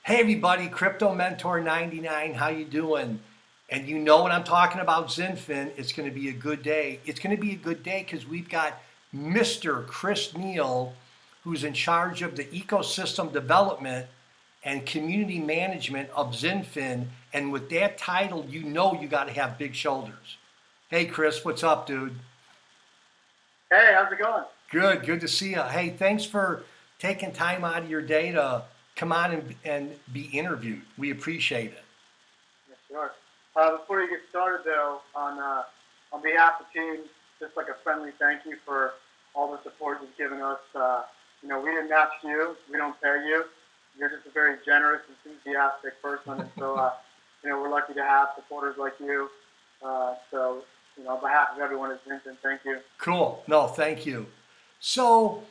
Hey everybody, Crypto Mentor 99, how you doing? And you know when I'm talking about XinFin, it's going to be a good day. It's going to be a good day because we've got Mr. Chris Neill, who's in charge of the ecosystem development and community management of XinFin. And with that title, you know you got to have big shoulders. Hey Chris, what's up, dude? Hey, how's it going? Good to see you. Hey, thanks for taking time out of your day to come on and be interviewed. We appreciate it. Yeah, sure. Before you get started, though, on behalf of the team, just like a friendly thank you for all the support you've given us. We didn't ask you, we don't pay you. You're just a very generous, enthusiastic person, and so we're lucky to have supporters like you. On behalf of everyone at Xinfan, thank you. Cool. No, thank you. So,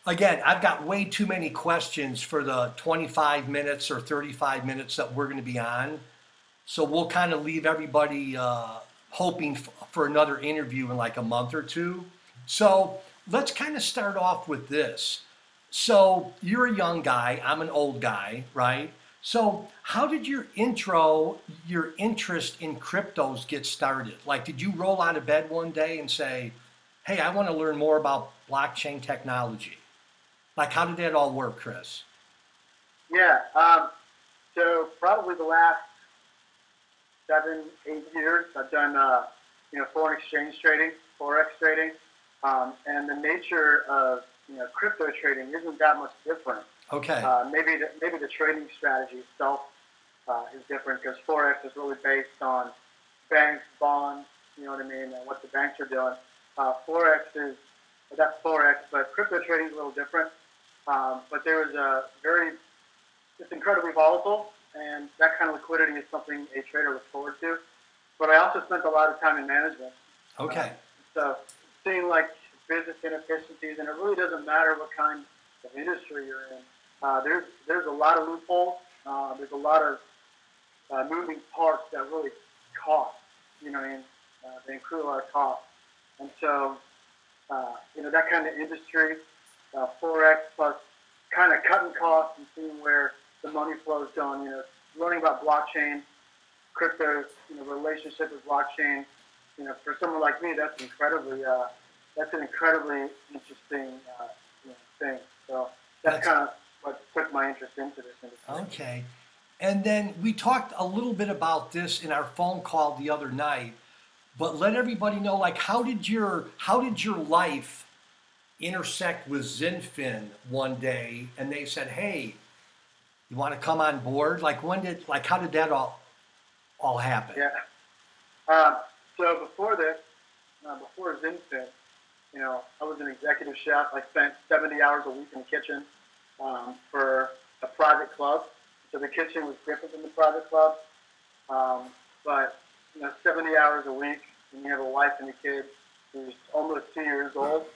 again, I've got way too many questions for the 25 minutes or 35 minutes that we're going to be on. So we'll kind of leave everybody hoping for another interview in like a month or two. So let's kind of start off with this. So you're a young guy, I'm an old guy, right? So how did your interest in cryptos get started? Like, did you roll out of bed one day and say, hey, I want to learn more about blockchain technology? Like, how did that all work, Chris? Yeah. So probably the last 7, 8 years, I've done foreign exchange trading, forex trading, and the nature of crypto trading isn't that much different. Okay. Maybe the trading strategy itself is different because forex is really based on banks, bonds, you know what I mean, and what the banks are doing. Forex is that's forex, but crypto trading is a little different. But there was it's incredibly volatile, and that kind of liquidity is something a trader looks forward to. But I also spent a lot of time in management. Okay. So seeing like business inefficiencies, and it really doesn't matter what kind of industry you're in. There's a lot of loopholes. There's a lot of moving parts that really cost. You know, and they include a lot of cost. And so that kind of industry, forex plus kind of cutting costs and seeing where the money flow is going. Learning about blockchain, crypto, relationship with blockchain. For someone like me, that's an incredibly interesting thing. So that's kind of what took my interest into this industry. Okay. And then we talked a little bit about this in our phone call the other night, but let everybody know, like, how did your life intersect with XinFin one day and they said, hey, you want to come on board? How did that all happen? Yeah. So before this, before XinFin, I was an executive chef. I spent 70 hours a week in the kitchen for a private club. So the kitchen was different than the private club. But 70 hours a week, and you have a wife and a kid who's almost 2 years old.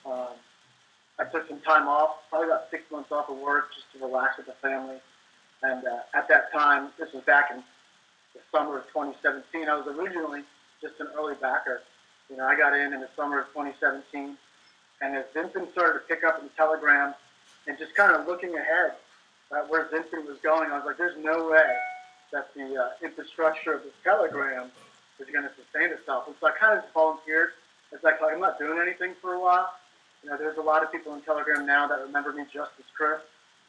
I took some time off, probably about 6 months off of work, just to relax with the family. And at that time, this was back in the summer of 2017. I was originally just an early backer. I got in the summer of 2017, and as XinFin started to pick up in Telegram, and just kind of looking ahead at where XinFin was going, I was like, there's no way that the infrastructure of this Telegram is going to sustain itself. And so I kind of just volunteered. It's like I'm not doing anything for a while. There's a lot of people in Telegram now that remember me just as Chris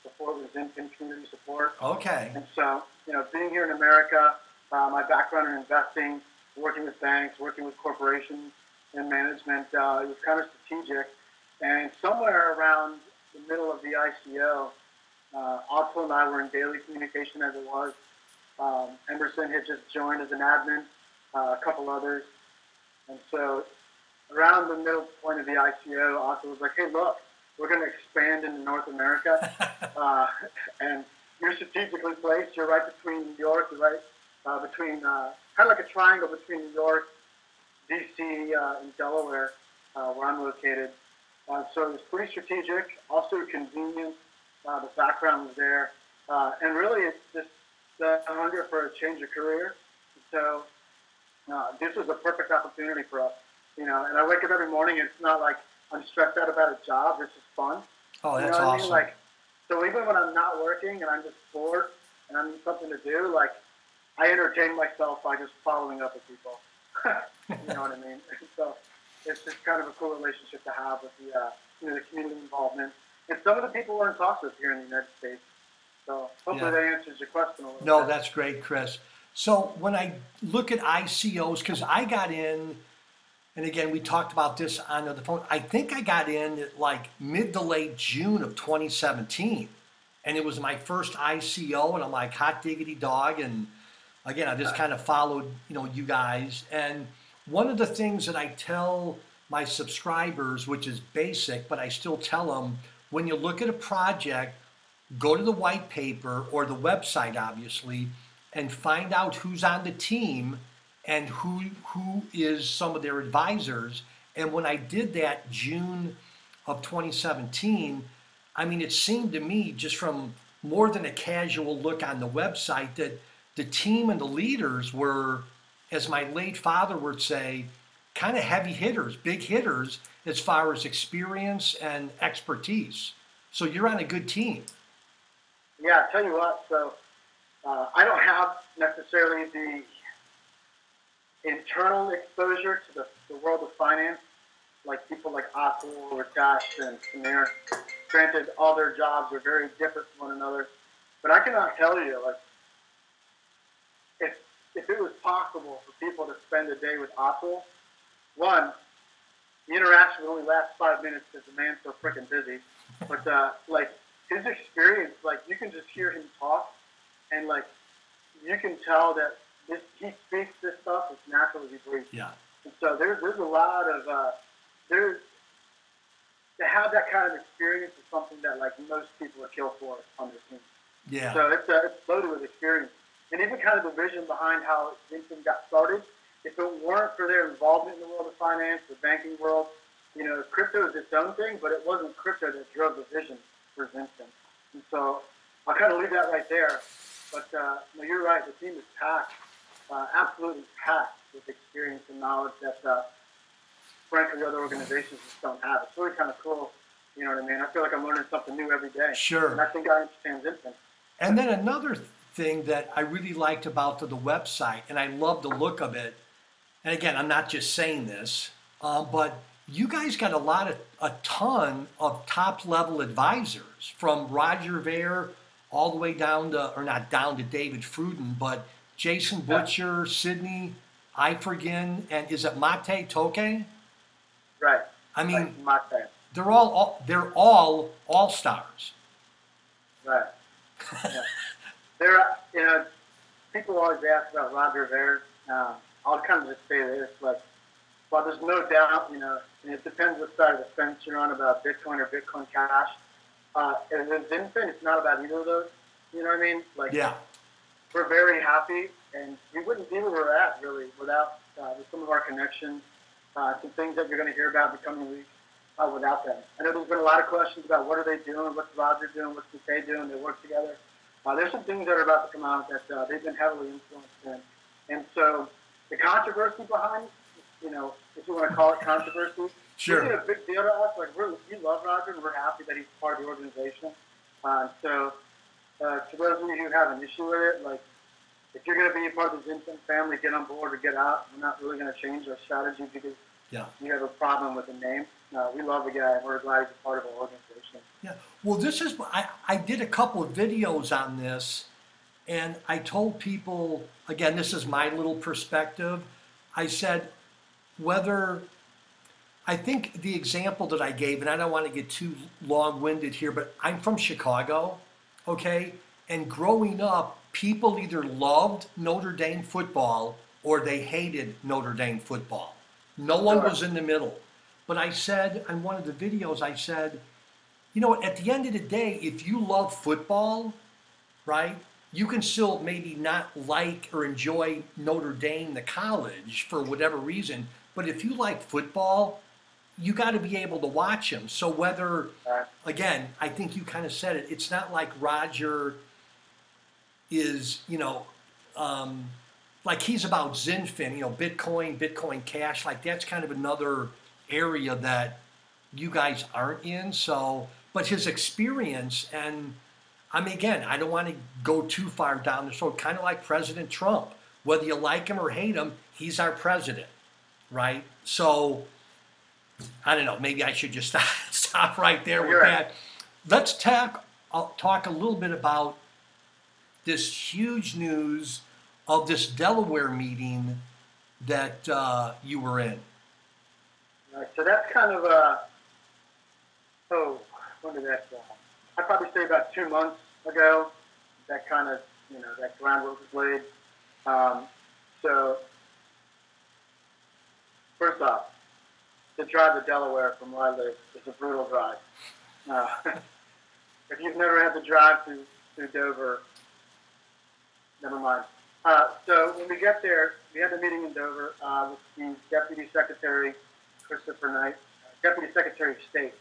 before it was XinFin community support. Okay. And so, being here in America, my background in investing, working with banks, working with corporations in management, it was kind of strategic. And somewhere around the middle of the ICO, Otto and I were in daily communication as it was. Emerson had just joined as an admin, a couple others. And so around the middle point of the ICO, Otto was like, hey, look, we're going to expand into North America. And you're strategically placed. You're right between New York, you're right between, kind of like a triangle between New York, DC, and Delaware, where I'm located. So it was pretty strategic, also convenient. The background was there. And really, it's just the hunger for a change of career. So this was a perfect opportunity for us. And I wake up every morning, and it's not like I'm stressed out about a job. This is fun. Oh, You that's know what I mean? awesome. So even when I'm not working and I'm just bored, and I need something to do, like, I entertain myself by just following up with people. You know what I mean? So it's just kind of a cool relationship to have with the, the community involvement. And some of the people we're in talks with here in the United States. So hopefully that answers your question a little No, bit. that's great, Chris. So when I look at ICOs, because I got in, and again, we talked about this on the phone, I think I got in at like mid to late June of 2017. And it was my first ICO, and I'm like, hot diggity dog. And again, I just kind of followed, you guys. And one of the things that I tell my subscribers, which is basic, but I still tell them, when you look at a project, go to the white paper or the website, obviously, and find out who's on the team and who is some of their advisors. And when I did that June of 2017, I mean, it seemed to me, just from more than a casual look on the website, that the team and the leaders were, as my late father would say, kind of heavy hitters, big hitters, as far as experience and expertise. So you're on a good team. Yeah, I tell you what, so I don't have necessarily the internal exposure to the world of finance, like people like Atul or Dash and Samir. Granted, all their jobs are very different from one another, but I cannot tell you, like, if it was possible for people to spend a day with Atul, one, the interaction would only last 5 minutes because the man's so freaking busy, but like, his experience, like, you can just hear him talk, and like, you can tell that he speaks this stuff as natural as he breathes. Yeah. And so there's a lot of to have that kind of experience is something that like most people would kill for on their team. Yeah. So it's loaded with experience, and even kind of the vision behind how XinFin got started. If it weren't for their involvement in the world of finance, the banking world, crypto is its own thing, but it wasn't crypto that drove the vision for XinFin. And so I'll kind of leave that right there. But no, you're right. The team is packed, absolutely packed with experience and knowledge that, frankly, other organizations just don't have. It's really kind of cool. You know what I mean? I feel like I'm learning something new every day. Sure. And I think I understand XinFin. And then another thing that I really liked about the website, and I love the look of it, and again, I'm not just saying this, but you guys got a ton of top level advisors, from Roger Ver all the way down to, or not down to David Fruden, but Jason Butcher, Sydney Ifergin, and is it Mate Toke? Right. I mean, Like Mate. they're all stars. Right. Yeah. People always ask about Roger Ver. I'll kind of just say this, like, well, there's no doubt, and it depends what side of the fence you're on about Bitcoin or Bitcoin Cash. And with XinFin, it's not about either of those. You know what I mean? Like, Yeah. We're very happy, and we wouldn't be where we're at, really, without with some of our connections, some things that you're going to hear about in the coming weeks without them. I know there's been a lot of questions about what are they doing, what's Roger doing, what's Mate doing, they work together. There's some things that are about to come out that they've been heavily influenced in. And so the controversy behind, if you want to call it controversy, Sure. It's a big deal to us. Like, we love Roger, and we're happy that he's part of the organization. So to those of you who have an issue with it, like, if you're going to be a part of the XinFin family, get on board or get out. We're not really going to change our strategy because you have a problem with the name. We love the guy, and we're glad he's a part of our organization. Yeah. Well, this is, I did a couple of videos on this, and I told people, again, this is my little perspective. I said, I think the example that I gave, and I don't want to get too long-winded here, but I'm from Chicago, okay? And growing up, people either loved Notre Dame football or they hated Notre Dame football. No one was in the middle. But I said, on one of the videos, I said, at the end of the day, if you love football, right, you can still maybe not like or enjoy Notre Dame, the college, for whatever reason. But if you like football, you got to be able to watch them. So whether, again, I think you kind of said it, it's not like Roger is, like he's about XinFin, Bitcoin Cash, like that's kind of another area that you guys aren't in. So, but his experience, and I mean, again, I don't want to go too far down this road, kind of like President Trump. Whether you like him or hate him, he's our president, right? So, I don't know, maybe I should just stop right there with You're right. that. Let's I'll talk a little bit about this huge news of this Delaware meeting that you were in. All right, so that's kind of when did that go? I'd probably say about 2 months ago. That kind of, that groundwork was laid. So first off, the drive to Delaware from where I live is a brutal drive. Uh, if you've never had to drive through Dover, never mind. So when we get there, we had a meeting in Dover with the Deputy Secretary, Christopher Knight, Deputy Secretary of State.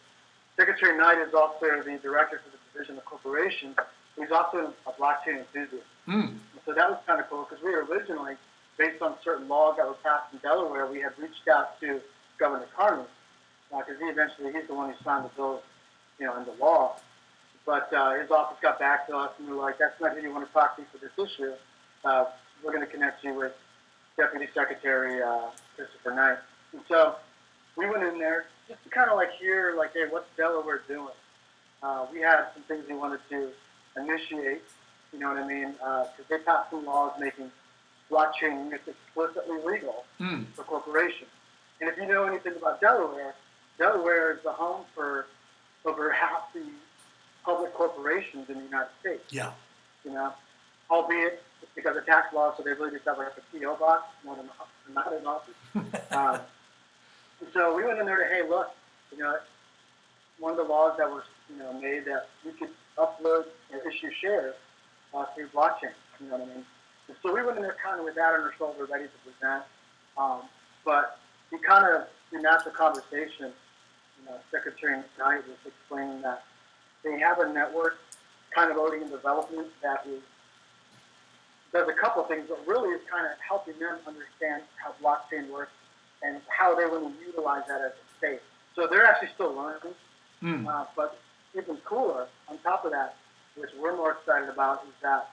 Secretary Knight is also the Director for the Division of Corporation. He's also a blockchain enthusiast. So that was kind of cool because we originally, based on certain laws that were passed in Delaware, we had reached out to Governor Carney because he's the one who signed the bill, into law. But his office got back to us and we were like, that's not who you want to talk to for this issue. We're going to connect you with Deputy Secretary Christopher Knight. And so we went in there just to kind of hear, hey, what's Delaware doing? We had some things we wanted to initiate, you know what I mean? Because they passed some laws making blockchain use explicitly legal for corporations. And if you know anything about Delaware, Delaware is the home for over half the public corporations in the United States. Yeah. Albeit it's because of tax laws, so they really just have a PO box, more than not an office. And so we went in there to, hey, look, one of the laws that was, made that we could upload or issue shares through blockchain. You know what I mean? And so we went in there kind of with that on our shoulder, ready to present. But we kind of, in natural conversation, Secretary Knight was explaining that they have a network kind of already in development that does a couple things, but really is kind of helping them understand how blockchain works and how they want to utilize that as a state. So they're actually still learning. But even cooler, on top of that, which we're more excited about, is that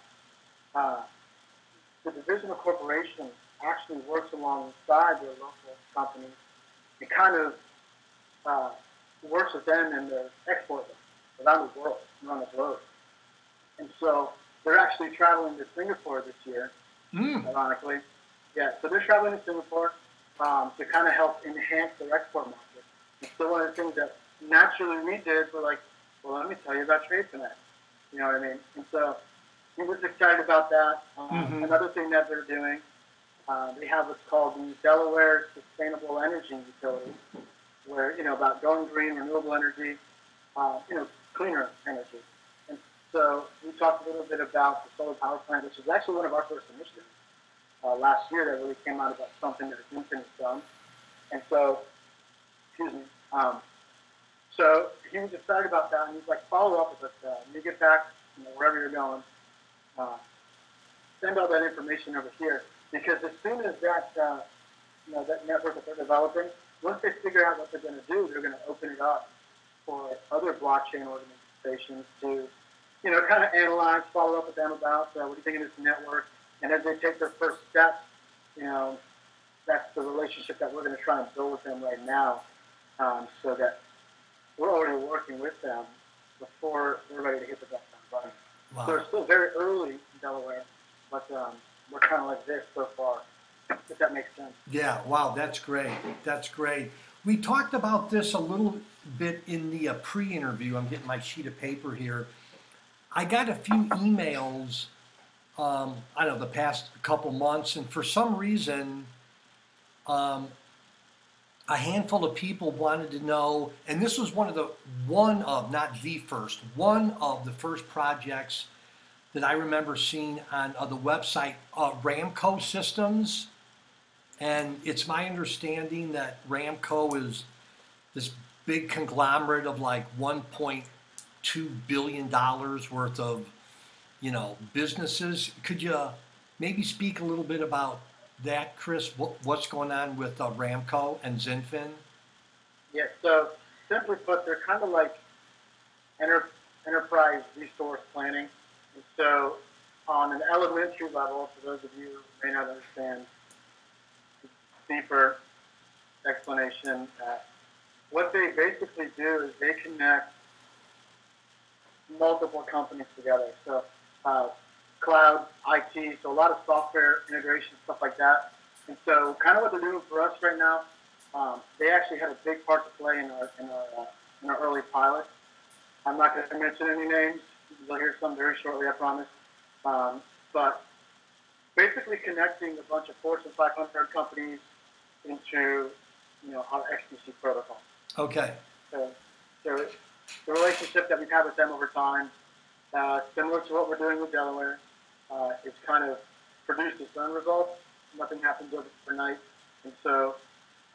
the Division of Corporation actually works alongside their local companies. It kind of works with them and their export around the world, around the globe. And so they're actually traveling to Singapore this year, ironically. Yeah, so they're traveling to Singapore to kind of help enhance their export market. And so one of the things that naturally we did, we're like, well, let me tell you about Trade Finance. You know what I mean? And so he was excited about that. Another thing that they're doing, they have what's called the Delaware Sustainable Energy Utility, where, about going green, renewable energy, cleaner energy. And so we talked a little bit about the solar power plant, which was actually one of our first initiatives last year that really came out about something that XinFin has done. And so, excuse me. So he was excited about that, and he's like, follow up with us. When you get back, wherever you're going, send all that information over here. Because as soon as that, that network that they're developing, once they figure out what they're going to do, they're going to open it up for other blockchain organizations to, kind of analyze, follow up with them about what do you think of this network. And as they take their first steps, that's the relationship that we're going to try and build with them right now, so that we're already working with them before we're ready to hit the ground running. Wow. So it's still very early in Delaware, but we're kind of like this so far, if that makes sense. Yeah, wow, that's great. That's great. We talked about this a little bit in the pre-interview. I'm getting my sheet of paper here. I got a few emails, I don't know, the past couple months, and for some reason, a handful of people wanted to know, and this was one of the first projects that I remember seeing on the website, Ramco Systems. And it's my understanding that Ramco is this big conglomerate of like $1.2 billion worth of, businesses. Could you maybe speak a little bit about that, Chris? What's going on with Ramco and XinFin? Yeah, so simply put, they're kind of like enterprise resource planning. And so on an elementary level, for those of you who may not understand, deeper explanation, what they basically do is they connect multiple companies together. So cloud, IT, so a lot of software integration, stuff like that. And so kind of what they're doing for us right now, they actually had a big part to play in our early pilot. I'm not going to mention any names. You'll hear some very shortly, I promise. But basically connecting a bunch of Fortune 500 companies into, our XDC protocol. Okay. So the relationship that we've had with them over time, similar to what we're doing with Delaware, it's kind of produced its own results. Nothing happens overnight. And so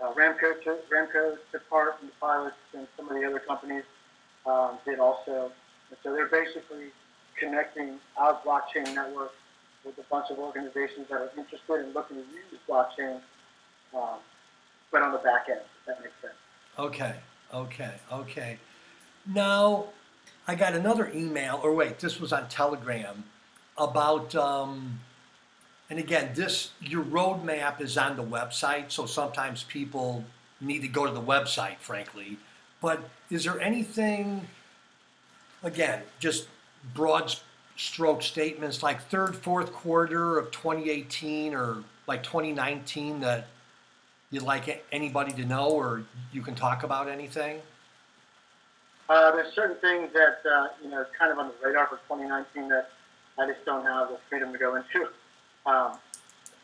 Ramco took part in the pilots, and some of the other companies did also. And so they're basically connecting our blockchain network with a bunch of organizations that are interested in looking to use blockchain, but on the back end, if that makes sense. Okay. Now, I got another email, or wait, this was on Telegram, about, and again, your roadmap is on the website, so sometimes people need to go to the website, frankly. But is there anything, again, just broad stroke statements like third, fourth quarter of 2018 or like 2019 that you'd like anybody to know, or you can talk about anything? There's certain things that, kind of on the radar for 2019 that I just don't have the freedom to go into.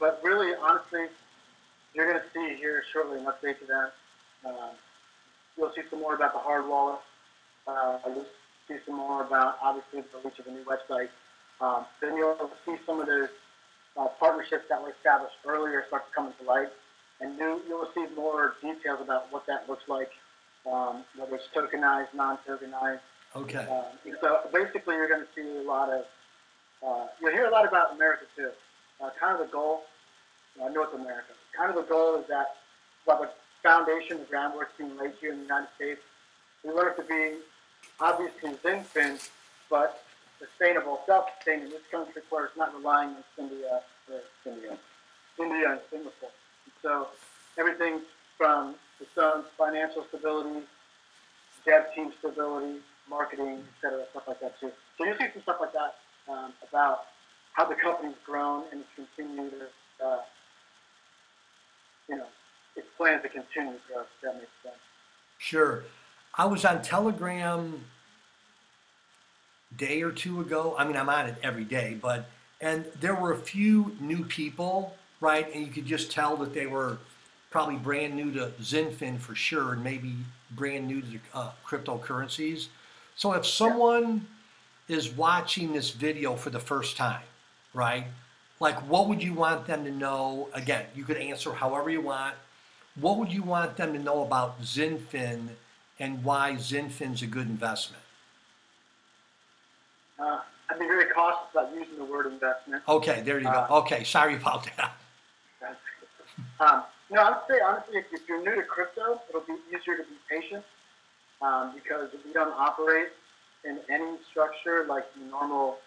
But really, honestly, you're going to see here shortly an update to that. You'll see some more about the hard wallet. You'll see some more about, obviously, the release of a new website. Then you'll see some of those partnerships that were established earlier start to come into light. And you'll see more details about what that looks like, whether it's tokenized, non-tokenized. Okay. So basically, you're going to see a lot of, you'll hear a lot about America too. Kind of the goal, North America. Kind of the goal is that while the foundation, the groundwork being laid here in the United States, we want it to be obviously XinFin, but sustainable, self-sustaining in this country where it's not relying on India and Singapore. So everything from its own financial stability, dev team stability, marketing, et cetera, stuff like that too. So you'll see some stuff like that about how the company's grown and it's continued to, its plans to continue to grow, if that makes sense. Sure. I was on Telegram day or two ago. I mean, I'm on it every day, and there were a few new people, right? And you could just tell that they were probably brand new to XinFin for sure, and maybe brand new to cryptocurrencies. So if someone is watching this video for the first time, right? Like, what would you want them to know? Again, you could answer however you want. What would you want them to know about XinFin and why XinFin's a good investment? I'd be very cautious about using the word investment. Okay, there you go. Okay, sorry about that. I would say, honestly, if you're new to crypto, it'll be easier to be patient because we don't operate in any structure like the normal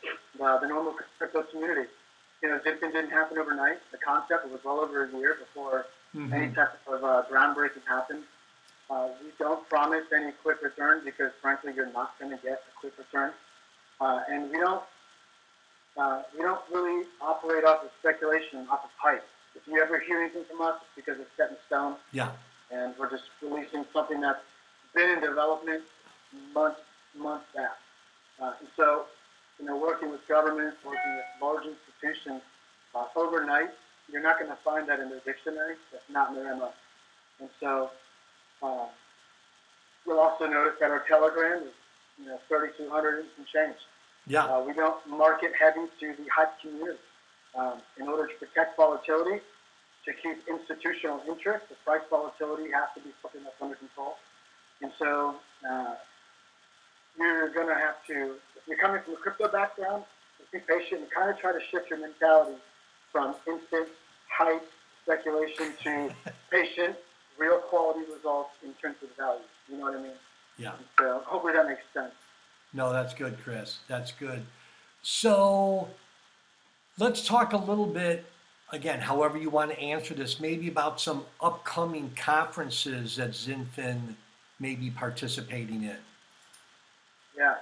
crypto community. XinFin didn't happen overnight. The concept was well over a year before any type of groundbreaking happened. We don't promise any quick return because, frankly, you're not going to get a quick return. And we don't really operate off of speculation, off of hype. If you ever hear anything from us, it's because it's set in stone. Yeah. And we're just releasing something that's been in development months back. And so, working with governments, working with large institutions, overnight, you're not going to find that in their dictionary. That's not in their MO. And so, you'll also notice that our Telegram is, 3,200 and change. Yeah. We don't market heavy to the hype community. In order to protect volatility, to keep institutional interest, the price volatility has to be something that's under control. And so you're going to have to, if you're coming from a crypto background, be patient and kind of try to shift your mentality from instant hype speculation to patient, real quality results in terms of value. You know what I mean? Yeah. And so hopefully that makes sense. No, that's good, Chris. That's good. So let's talk a little bit, again, however you want to answer this, maybe about some upcoming conferences that XinFin may be participating in. Yeah.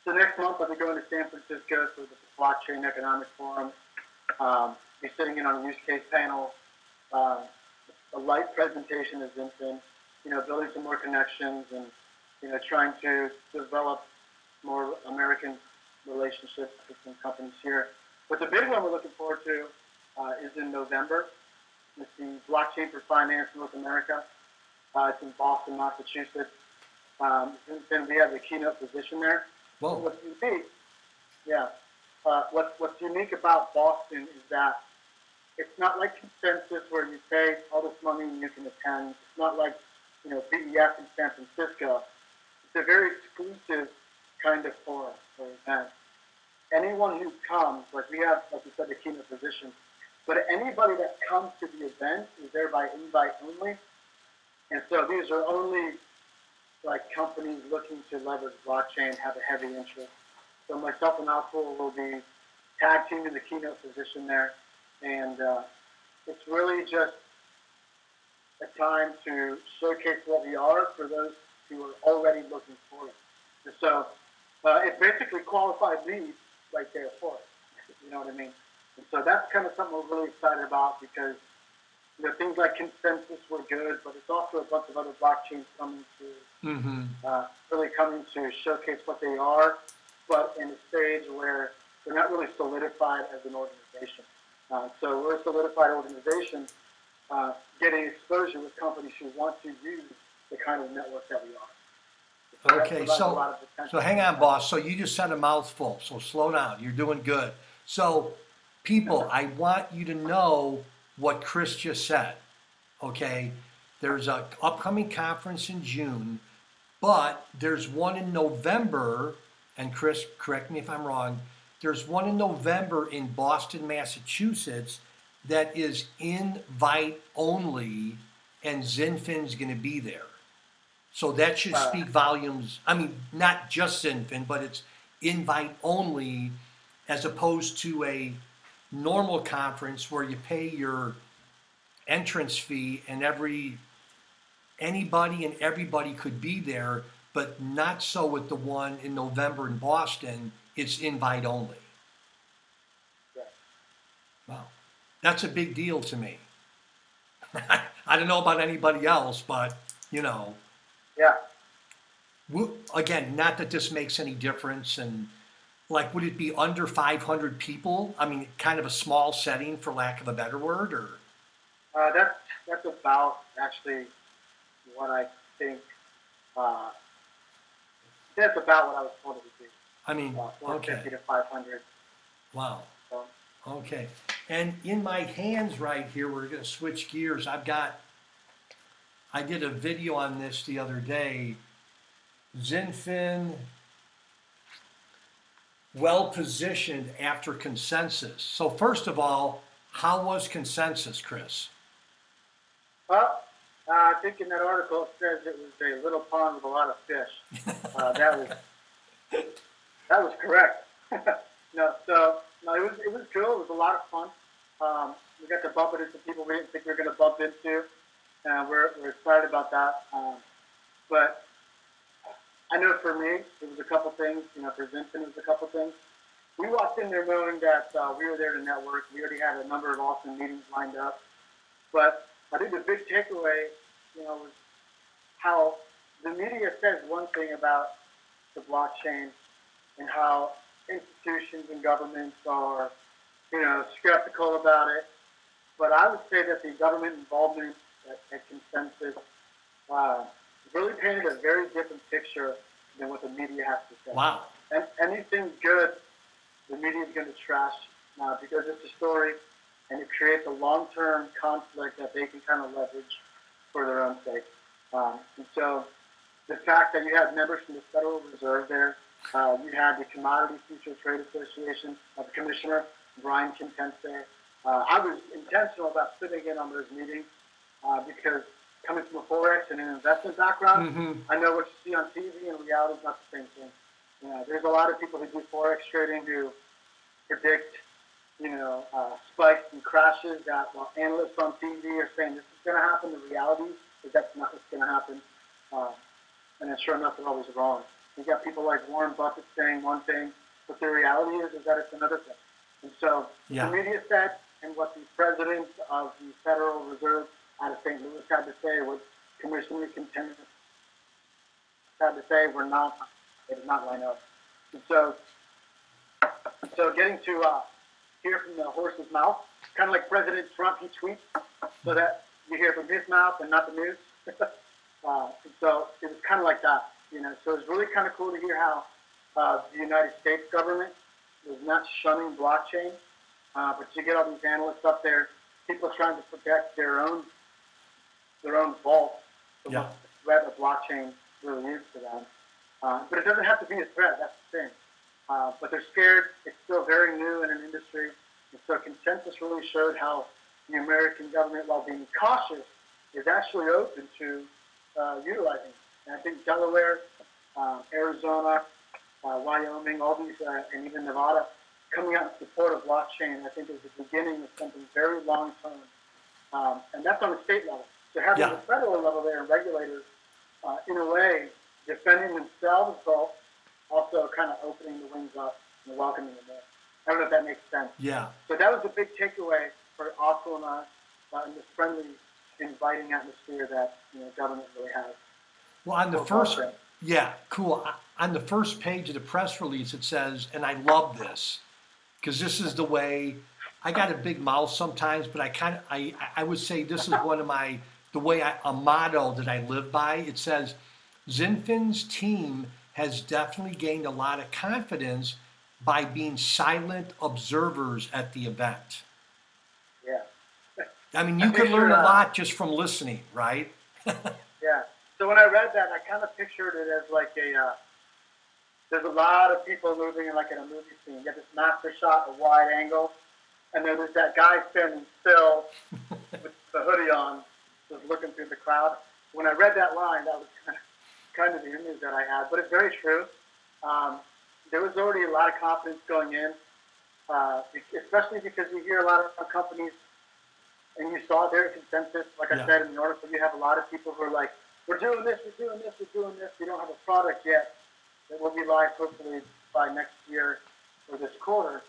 So next month I'll be going to San Francisco for the Blockchain Economic Forum. Be sitting in on a use case panel, a light presentation of XinFin, building some more connections and, trying to develop more American relationships with some companies here. But the big one we're looking forward to is in November. It's the Blockchain for Finance North America. It's in Boston, Massachusetts. XinFin, we have the keynote position there. Whoa. What's unique, yeah. What's unique about Boston is that it's not like Consensus where you pay all this money and you can attend. It's not like BEF in San Francisco. It's a very exclusive kind of forum or event. Anyone who comes, like we have, like you said, the keynote position, but anybody that comes to the event is there by invite only. And so these are only like companies looking to leverage blockchain, have a heavy interest. So myself and Alpool will be tag teaming the keynote position there. And it's really just a time to showcase what we are for those who are already looking for it. And so it basically qualified me right there for it. You know what I mean? And so that's kind of something we're really excited about because things like Consensus were good, but it's also a bunch of other blockchains coming to really coming to showcase what they are, but in a stage where they're not really solidified as an organization. So we're a solidified organization getting exposure with companies who want to use the kind of network that we are. Okay, so hang on, boss. So you just said a mouthful, so slow down. You're doing good. So people, I want you to know what Chris just said, okay? There's an upcoming conference in June, but there's one in November, and Chris, correct me if I'm wrong, there's one in November in Boston, Massachusetts that is invite only, and XinFin's gonna be there. So that should speak volumes. I mean, not just XinFin, but it's invite only as opposed to a normal conference where you pay your entrance fee and anybody and everybody could be there, but not so with the one in November in Boston. It's invite only. Yeah. Wow, that's a big deal to me. I don't know about anybody else, but Yeah. Again, not that this makes any difference. And like, would it be under 500 people? I mean, kind of a small setting, for lack of a better word, or? That's about actually what I think. That's about what I was told it would be. I mean, 450 okay. to 500. Wow. So, Okay. And in my hands right here, we're going to switch gears. I did a video on this the other day. XinFin well positioned after Consensus. So first of all, how was Consensus, Chris? well, I think in that article it says it was a little pond with a lot of fish. That was correct. No, it was cool. It was a lot of fun. We got to bump into people we didn't think we were going to bump into. We're excited about that. But I know for me, it was a couple things. For XinFin, it was a couple things. We walked in there knowing that we were there to network. We already had a number of awesome meetings lined up. But I think the big takeaway, was how the media says one thing about the blockchain and how institutions and governments are, skeptical about it. But I would say that the government involvement at Consensus really painted a very different picture than what the media has to say. Wow. And anything good, the media is going to trash because it's a story and it creates a long-term conflict that they can kind of leverage for their own sake. And so the fact that you had members from the Federal Reserve there, you had the Commodity Futures Trade Association, the commissioner, Brian Content there. I was intentional about sitting in on those meetings because coming from a forex and an investment background, Mm-hmm. I know what you see on TV and reality is not the same thing. You know, there's a lot of people who do forex trading who predict, spikes and crashes that while analysts on TV are saying this is going to happen, the reality is that's not what's going to happen. And then sure enough, they're always wrong. You got people like Warren Buffett saying one thing, but the reality is that it's another thing. And so Yeah. the media said, and what the president of the Federal Reserve out of St. Louis had to say, what Commissioner Contender had to say, it did not line up. And so getting to hear from the horse's mouth, kind of like President Trump, he tweets so that you hear from his mouth and not the news. And so it was kind of like that, So it was really kind of cool to hear how the United States government was not shunning blockchain, but you get all these analysts up there, people trying to protect their own vault from Yeah. what the threat of blockchain really is to them. But it doesn't have to be a threat. That's the thing. But they're scared. It's still very new in an industry. And so consensus really showed how the American government, while being cautious, is actually open to utilizing it. And I think Delaware, Arizona, Wyoming, all these, and even Nevada, coming out in support of blockchain, I think is the beginning of something very long-term. And that's on the state level. So having Yeah. the federal level there and regulators, in a way, defending themselves, but also kind of opening the wings up and welcoming them in. I don't know if that makes sense. Yeah. So that was the big takeaway for Otto and I in this friendly, inviting atmosphere that government really has. Well, on the Cool first, concept. yeah, cool. On the first page of the press release, it says, and I love this, because this is the way, I got a big mouth sometimes, but I would say this is one of a motto that I live by. It says, Xinfin's team has definitely gained a lot of confidence by being silent observers at the event. Yeah. I mean, you could learn a lot just from listening, right? Yeah. So when I read that, I kind of pictured it as like there's a lot of people moving in a movie scene. You get this master shot, a wide angle, and then there's that guy standing still with the hoodie on, just looking through the crowd. When I read that line, that was kind of the image that I had, but it's very true. There was already a lot of confidence going in, especially because you hear a lot of companies, and you saw their consensus, like I said in the article, you have a lot of people who are like, we're doing this, we're doing this, we're doing this. We don't have a product yet that will be live hopefully by next year or this quarter.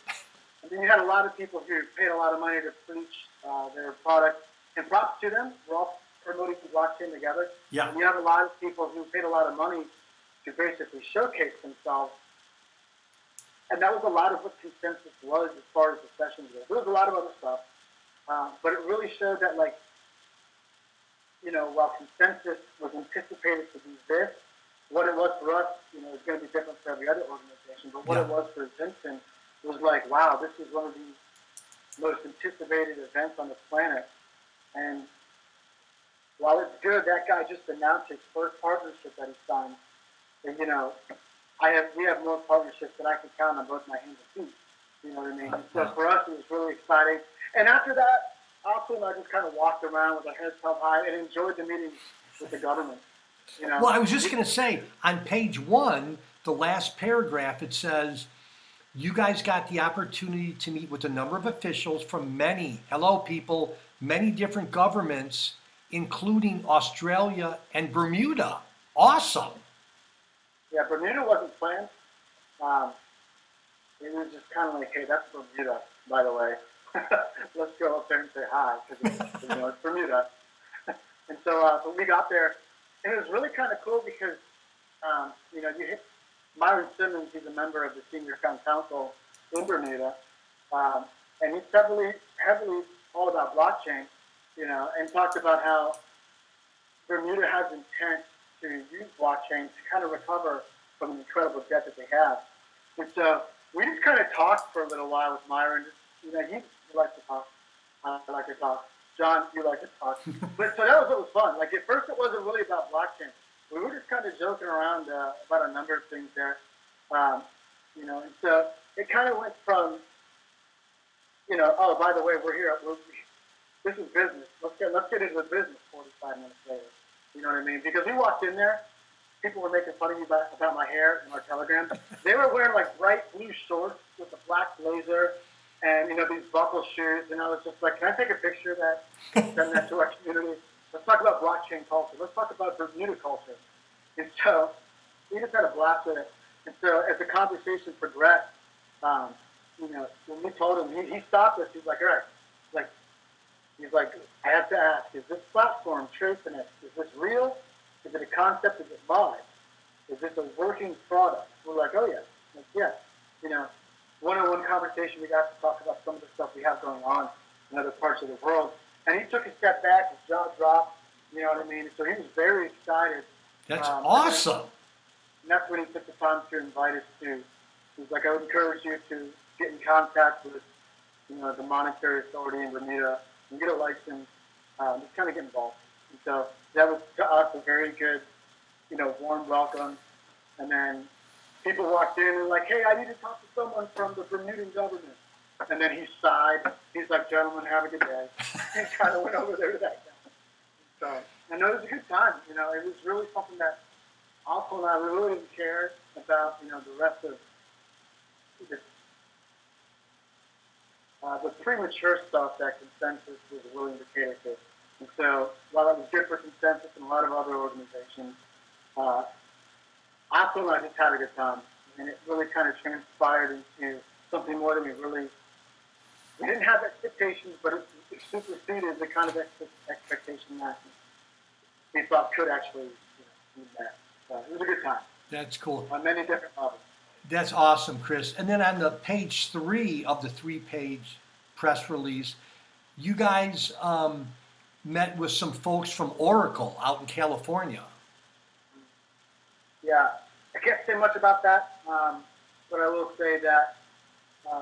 And then you had a lot of people who paid a lot of money to preach their product, and props to them. We're all promoting the blockchain together. Yeah. And you have a lot of people who paid a lot of money to basically showcase themselves. And that was a lot of what consensus was as far as the sessions go. There was a lot of other stuff, but it really showed that, while consensus was anticipated to be this, what it was for us, is going to be different for every other organization. But what it was for XinFin was like, wow, this is one of the most anticipated events on the planet. And while it's good, that guy just announced his first partnership that he signed. And, we have more partnerships that I can count on both my hands and feet. You know what I mean? And so for us, it was really exciting. And after that, Austin and I just kind of walked around with our heads held high and enjoyed the meeting with the government. Well, I was just going to say, on page 1, the last paragraph, it says, you guys got the opportunity to meet with a number of officials from many different governments, including Australia and Bermuda. Awesome. Yeah, Bermuda wasn't planned. It was just kind of like, hey, that's Bermuda, by the way. Let's go up there and say hi, because it's Bermuda. And so we got there, and it was really kind of cool because, you hit Myron Simmons, he's a member of the Senior Crown Council in Bermuda, and he's heavily all about blockchain, and talked about how Bermuda has intent to use blockchain to kind of recover from the incredible debt that they have. And so we just kind of talked for a little while with Myron. He likes to talk. I like to talk. John, you like to talk. But so that was what was fun. Like at first it wasn't really about blockchain. We were just kind of joking around about a number of things there. And so it kind of went from, oh, by the way, we're here. this is business. Let's get into the business 45 minutes later. You know what I mean? Because we walked in there, people were making fun of me about my hair in our telegram. They were wearing like bright blue shorts with a black blazer and, you know, these buckle shoes. And I was just like, can I take a picture of that, send that to our community? Let's talk about blockchain culture. Let's talk about Bermuda culture. And so we just had a blast with it. And so as the conversation progressed, you know, when we told him, he stopped us. He's like, all right, he's like, I have to ask, is this platform, TraceNet, is this real? Is it a concept? Is it live? Is this a working product? We're like, oh yeah, like, yeah. You know, one-on-one conversation, we got to talk about some of the stuff we have going on in other parts of the world. And he took a step back, his jaw dropped, you know what I mean? So he was very excited. That's awesome. And that's when he took the time to invite us to. He's like, I would encourage you to get in contact with, you know, the monetary authority in Bermuda and get a license, just kind of get involved. And so that was to us a very good, you know, warm welcome. And then people walked in and were like, hey, I need to talk to someone from the Bermudan government. And then he sighed. He's like, gentlemen, have a good day. He kind of went over there to that guy. So I know it was a good time. You know, it was really something that Alpha and I really didn't care about, you know, the rest of the premature stuff that Consensus was willing to cater to. And so while it was good for Consensus and a lot of other organizations, Alpha and I just had a good time. And it really kind of transpired into something more than we didn't have expectations, but it superseded the kind of expectation that we thought could actually, you know, be met. So it was a good time. That's cool. On many different levels. That's awesome, Chris. And then on the page 3 of the 3-page press release, you guys met with some folks from Oracle out in California. Yeah, I can't say much about that, but I will say that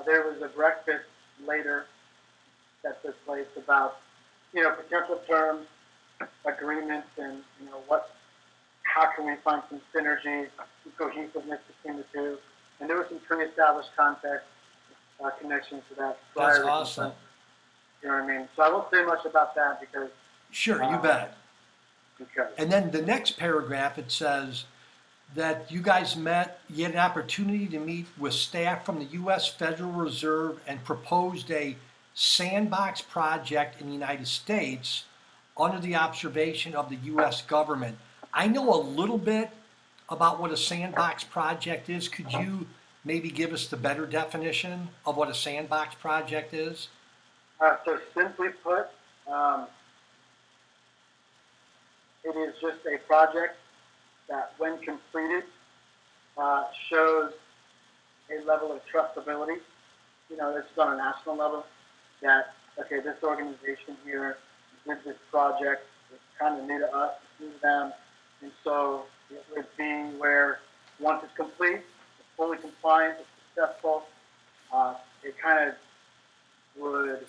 there was a breakfast later that took place about, you know, potential terms, agreements, and, you know, how can we find some synergy, some cohesiveness between the two. And there was some pre-established context connections to that. That's awesome. You know what I mean? So I won't say much about that because... Sure, you bet. Because. And then the next paragraph, it says that you guys met, you had an opportunity to meet with staff from the U.S. Federal Reserve and proposed a sandbox project in the United States under the observation of the U.S. government. I know a little bit about what a sandbox project is. Could you maybe give us the better definition of what a sandbox project is? So simply put, it is just a project that, when completed, shows a level of trustability. You know, this is on a national level. That, okay, this organization here did this project. It's kind of new to us, new to them. And so it would be where once it's complete, it's fully compliant, it's successful, it kind of would,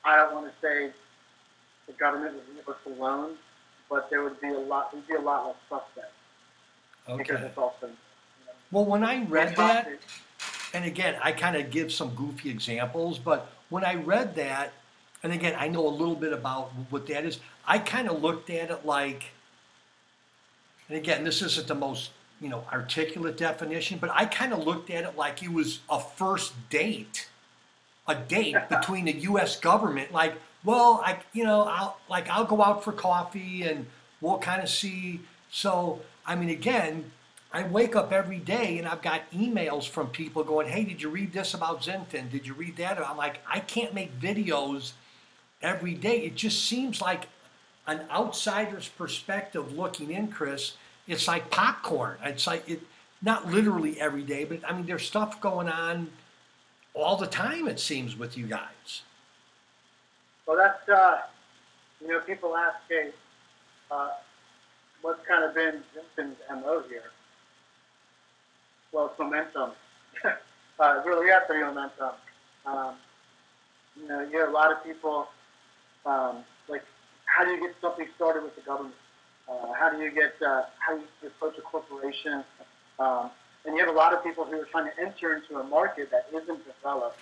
I don't want to say the government would leave us alone, but there would be a lot less suspect. Okay. Because it's also, you know, well, when I read that, and again, I kind of give some goofy examples, but when I read that, and again, I know a little bit about what that is, I kind of looked at it like, and again, this isn't the most, you know, articulate definition, but I kind of looked at it like it was a first date, a date between the U.S. government. Like, well, I'll go out for coffee and we'll kind of see. So, I mean, again, I wake up every day and I've got emails from people going, hey, did you read this about XinFin? Did you read that? And I'm like, I can't make videos every day. It just seems like an outsider's perspective looking in, Chris, it's like popcorn. It's like, not literally every day, but I mean, there's stuff going on all the time, it seems, with you guys. well, that's, you know, people ask, hey, what's kind of been XinFin's MO here? Well, it's momentum. It really has to be momentum. You know, you have a lot of people, like, how do you get something started with the government? How do you approach a corporation? And you have a lot of people who are trying to enter into a market that isn't developed.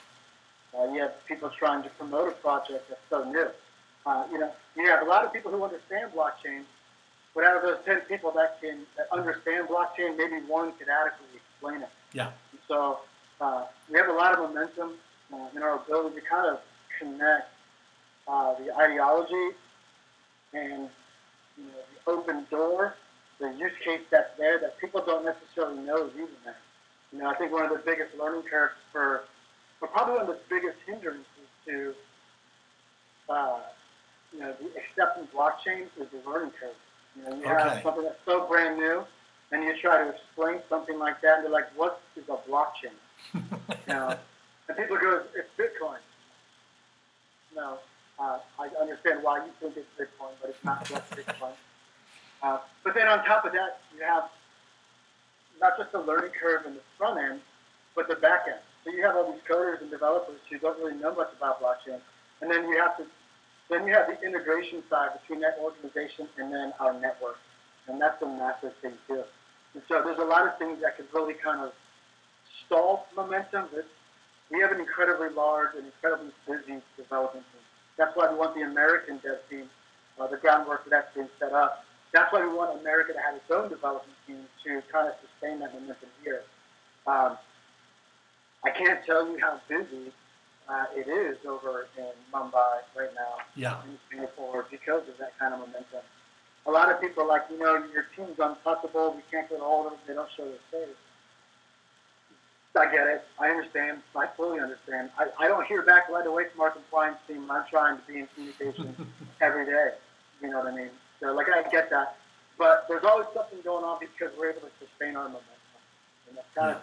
You have people trying to promote a project that's so new. You have a lot of people who understand blockchain, but out of those 10 people that understand blockchain, maybe one could adequately explain it. Yeah. And so we have a lot of momentum in our ability to kind of connect the ideology and the open door, the use case that's there that people don't necessarily know is even there. I think one of the biggest learning curves or probably one of the biggest hindrances to the accepting blockchain is the learning curve. You have something that's so brand new, and you try to explain something like that, and they're like, "What is a blockchain?" And people go, "It's Bitcoin." No, I understand why you think it's Bitcoin, but it's not just Bitcoin. But then on top of that, you have not just the learning curve in the front end, but the back end. So you have all these coders and developers who don't really know much about blockchain, and then you have the integration side between that organization and then our network, and that's a massive thing too. And so there's a lot of things that could really kind of stall momentum. But we have an incredibly large and incredibly busy development team. That's why we want the American dev team, the groundwork for that's being set up. That's why we want America to have its own development team to kind of sustain that momentum here. I can't tell you how busy it is over in Mumbai right now, in Singapore, because of that kind of momentum. A lot of people are like, your team's untouchable, we can't get a hold of them, they don't show their face. I get it, I understand, I fully understand. I don't hear back right away from our compliance team. I'm trying to be in communication every day, you know what I mean? So, I get that. But there's always something going on because we're able to sustain our momentum. And that's kind of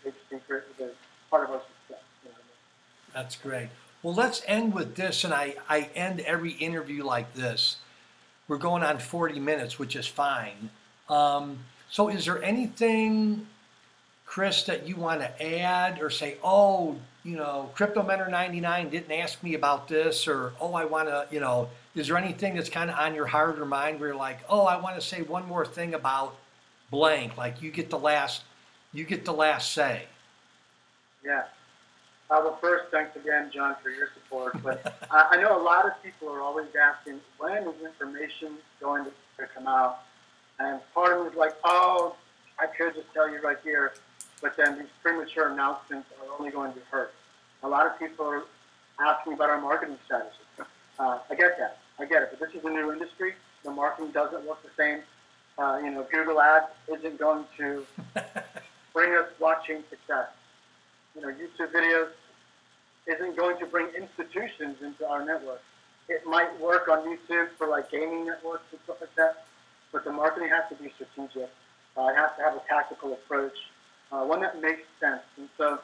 big secret, the part of our success. You know what I mean? That's great. Well, let's end with this, and I end every interview like this. We're going on 40 minutes, which is fine. So is there anything, Chris, that you want to add or say, Crypto Mentor 99 didn't ask me about this, or, I want to, is there anything that's kind of on your heart or mind where you're like, I want to say one more thing about blank, like you get the last say? Yeah. Well, first, thanks again, John, for your support. But I know a lot of people are always asking, when is information going to come out? And part of me is like, I could just tell you right here, but then these premature announcements are only going to hurt. A lot of people are asking about our marketing strategy. I get that. I get it. But this is a new industry. The marketing doesn't look the same. Google Ads isn't going to bring us blockchain success. YouTube videos isn't going to bring institutions into our network. It might work on YouTube for gaming networks and stuff like that, but the marketing has to be strategic. It has to have a tactical approach, one that makes sense. And so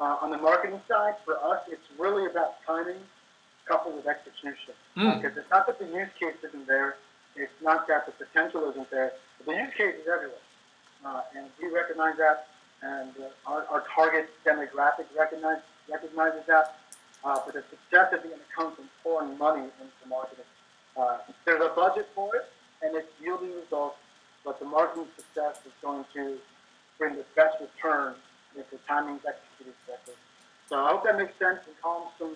on the marketing side, for us, it's really about timing coupled with execution. Because it's not that the use case isn't there. It's not that the potential isn't there. But the use case is everywhere. And we recognize that. And our target demographic recognizes that. But the success isn't going to come from pouring money into marketing. There's a budget for it, and it's yielding results. But the marketing success is going to bring the best return if the timing is executed correctly. So I hope that makes sense and calms some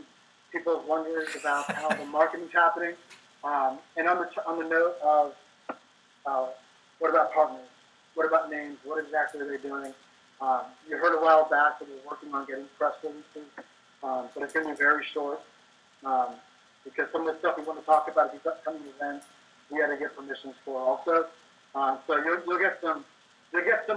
people's wonders about how the marketing's happening. And on the note of what about partners? What about names? What exactly are they doing? You heard a while back that we're working on getting press releases, but it's going to be very short because some of the stuff we want to talk about at these upcoming events, we had to get permissions for also. So you'll get some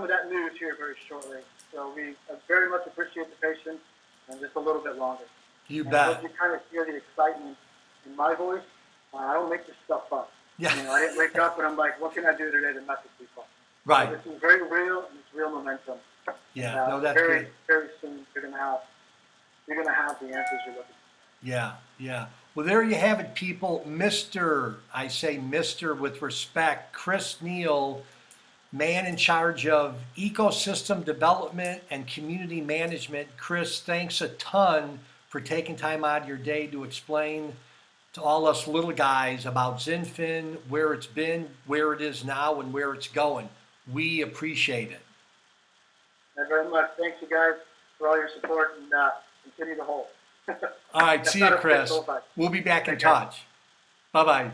of that news here very shortly. So we very much appreciate the patience and just a little bit longer. You and bet. I hope you kind of hear the excitement in my voice. I don't make this stuff up. Yeah. I didn't wake up and I'm like, what can I do today to message people? Right. This is very real and it's real momentum. Yeah. And, that's very, good. very soon you're gonna have the answers you're looking for. Yeah, yeah. Well, there you have it, people. I say Mr. with respect, Chris Neill, man in charge of ecosystem development and community management. Chris, thanks a ton for taking time out of your day to explain to all us little guys about XinFin, where it's been, where it is now, and where it's going. We appreciate it. Thank you very much. Thanks, you guys, for all your support and continue to hold. All right, see you, Not a Chris. pistol, but We'll be back in take care. touch. Bye-bye.